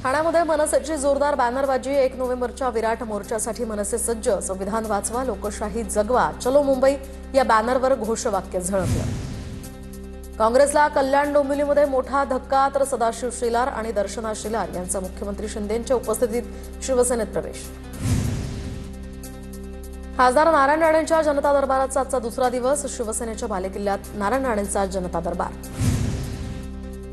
ठाण्यामध्ये मनसेची जोरदार बॅनरबाजी। 1 नोव्हेंबरच्या विराट मोर्चासाठी मनसे सज्ज। संविधान वाचवा, लोकशाही जगवा, चलो मुंबई या बॅनरवर घोषवाक्य झळकलं। काँग्रेसला कल्याण डोंबिवलीमध्ये मोठा धक्का, तर सदाशिव शेलार आणि दर्शना शेलार यांचा मुख्यमंत्री शिंदेंच्या उपस्थितीत शिवसेनेत प्रवेश। खासदार नारायण राणेंच्या जनता दरबाराचा आजचा दुसरा दिवस। शिवसेनेच्या बालेकिल्ल्यात नारायण राणेंचा जनता दरबार।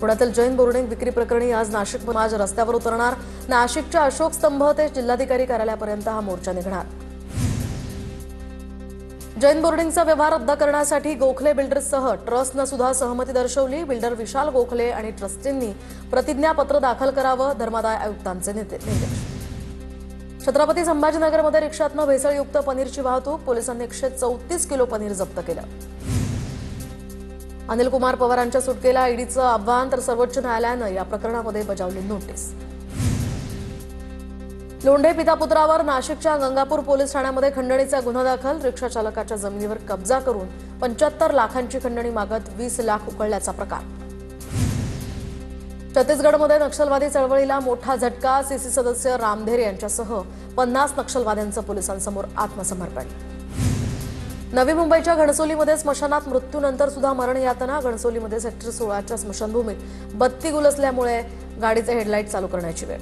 पुण्यातील जैन बोर्डिंग विक्री प्रकरणी आज नाशिकमध्ये आज रस्त्यावर उतरणार। नाशिकच्या अशोक स्तंभ ते जिल्हाधिकारी कार्यालयापर्यंत हा मोर्चा निघणार। जैन बोर्डिंगचा व्यवहार रद्द करण्यासाठी गोखले बिल्डर्ससह ट्रस्टनं सुद्धा सहमती दर्शवली। बिल्डर विशाल गोखले आणि ट्रस्टींनी प्रतिज्ञापत्र दाखल करावं, धर्मादाय आयुक्तांचे निर्देश। छत्रपती संभाजीनगरमध्ये रिक्षातनं भेसळयुक्त पनीरची वाहतूक। पोलिसांनी 134 किलो पनीर जप्त केलं। अनिल कुमार पवारांच्या सुटकेला ईडीचं आव्हान, तर सर्वोच्च न्यायालयानं या प्रकरणामध्ये बजावली नोटीस। लोंढे पिता पुत्रावर नाशिकच्या गंगापूर पोलीस ठाण्यामध्ये खंडणीचा गुन्हा दाखल। रिक्षा चालकाच्या जमिनीवर कब्जा करून 75 लाखांची खंडणी मागत 20 लाख उकळल्याचा प्रकार। छत्तीसगडमध्ये नक्षलवादी चळवळीला मोठा झटका। सीसी सदस्य रामधेरे यांच्यासह 50 नक्षलवाद्यांचं पोलिसांसमोर आत्मसमर्पण। नवी मुंबईच्या घणसोलीमध्ये स्मशानात मृत्यूनंतर सुद्धा मरण यातना। घणसोलीमध्ये सेक्टर 16च्या स्मशानभूमीत बत्ती गुल असल्यामुळे गाडीचे हेडलाईट चालू करण्याची वेळ।